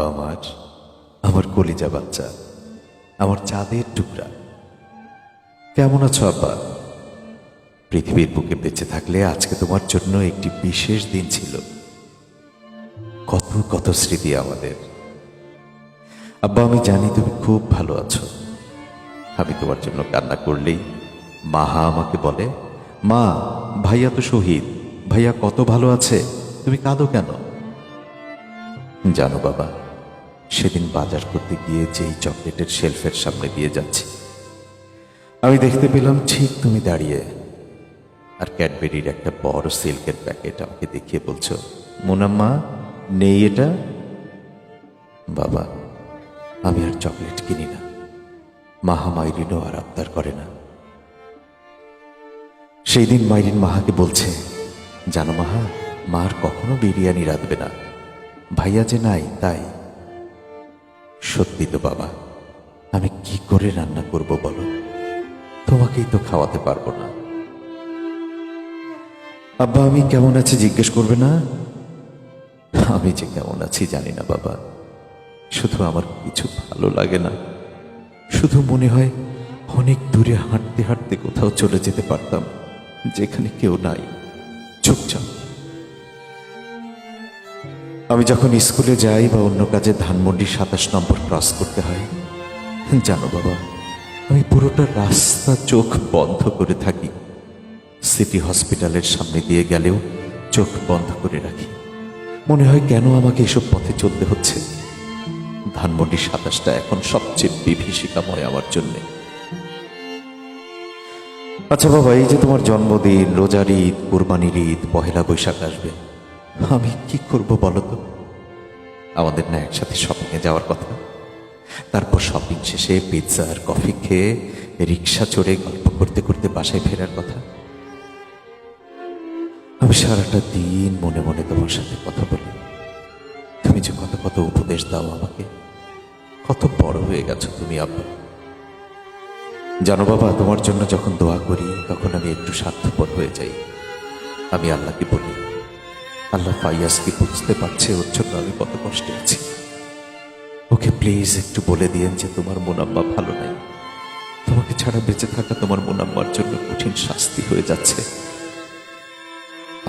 আব্বা আমার কলিজা বাচ্চা, আমার চাঁদের টুকরা, কেমন আছো আব্বা? পৃথিবীর বুকে বেঁচে থাকলে আজকে তোমার জন্য একটি বিশেষ দিন ছিল। কত কত স্মৃতি আমাদের। আব্বা, আমি জানি তুমি খুব ভালো আছো। আমি তোমার জন্য কান্না করলেই মাহা আমাকে বলে, মা, ভাইয়া তো শহীদ, ভাইয়া কত ভালো আছে, তুমি কাঁদো কেন? জানো বাবা, সেদিন বাজার করতে গিয়ে যেই চকলেটের শেলফের সামনে দিয়ে যাচ্ছি, আমি দেখতে পেলাম ঠিক তুমি দাঁড়িয়ে, আর ক্যাডবেরির একটা বড় সিল্কের প্যাকেট আমাকে দেখিয়ে বলছো, মুনাম্মা, নেই এটা? বাবা, আমি আর চকলেট কিনি না, মাহা মাইরিনও আর আবদার করে না। সেই দিন মাইরিন মাহাকে বলছে, জানো মাহা, মা আর কখনো বিরিয়ানি রাঁধবে না, ভাইয়া যে নাই তাই। সত্যি তো বাবা, আমি কি করে রান্না করব বলো, তোমাকেই তো খাওয়াতে পারবো না। আব্বা, আমি কেমন আছি জিজ্ঞেস করবে না? আমি যে কেমন আছি জানি না বাবা, শুধু আমার কিছু ভালো লাগে না। শুধু মনে হয় অনেক দূরে হাঁটতে হাঁটতে কোথাও চলে যেতে পারতাম, যেখানে কেউ নাই, চুপচাপ। আমি যখন স্কুলে যাই বা অন্য কাজে ধানমন্ডি 27 নম্বর ক্রস করতে হয়, জানো বাবা, আমি পুরোটা রাস্তা চোখ বন্ধ করে থাকি। সিটি হসপিটালের সামনে দিয়ে গেলেও চোখ বন্ধ করে রাখি। মনে হয় কেন আমাকে এসব পথে চলতে হচ্ছে। ধানমন্ডি 27টা এখন সবচেয়ে বিভীষিকাময় আমার জন্য। আচ্ছা বাবা, এই যে তোমার জন্মদিন, রোজার ঈদ, কুরবানির ঈদ, পহেলা বৈশাখ আসবে, আমি কি করব বলো তো? আমাদের না একসাথে শপিংয়ে যাওয়ার কথা, তারপর শপিং শেষে পিৎজা আর কফি খেয়ে রিক্সা চড়ে গল্প করতে করতে বাসায় ফেরার কথা। আমি সারাটা দিন মনে মনে তোমার সাথে কথা বলি। তুমি যে কত কত উপদেশ দাও আমাকে, কত বড় হয়ে গেছো তুমি আব্বা। জানো বাবা, তোমার জন্য যখন দোয়া করি তখন আমি একটু স্বার্থপর হয়ে যাই। আমি আল্লাহকে বলি, আল্লাহ ফাইয়াজকে বুঝতে পারছে ওর জন্য আমি কত কষ্টে আছি, ওকে প্লিজ একটু বলে দিয়েন যে তোমার মুনাম্মা ভালো নাই, তোমাকে ছাড়া বেঁচে থাকা তোমার মুনাম্মার জন্য কঠিন শাস্তি হয়ে যাচ্ছে।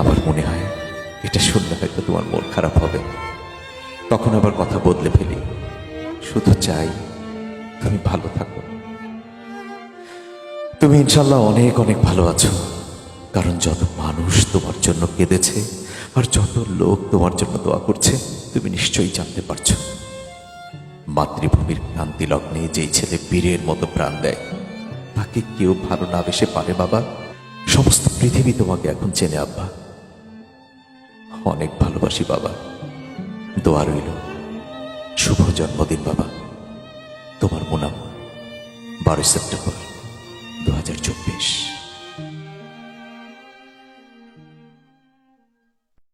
আমার মনে হয় এটা শুনলে হয়তো তোমার মন খারাপ হবে, তখন আবার কথা বদলে ফেলি। শুধু চাই তুমি ভালো থাকো। তুমি ইনশাল্লাহ অনেক অনেক ভালো আছো, কারণ যত মানুষ তোমার জন্য কেঁদেছে আর যত লোক তোমার জন্য দোয়া করছে, তুমি নিশ্চয়ই জানতে পারছো। মাতৃভূমির ক্রান্তি লগ্নে যেই ছেলে বীরের মতো প্রাণ দেয়, তাকে কেউ ভালো না বেসে পারে বাবা। সমস্ত পৃথিবী তোমাকে এখন চেনে আব্বা। অনেক ভালোবাসি বাবা, দোয়া রইল। শুভ জন্মদিন বাবা, তোমার মুনাম্মা, 12 সেপ্টেম্বর 2024।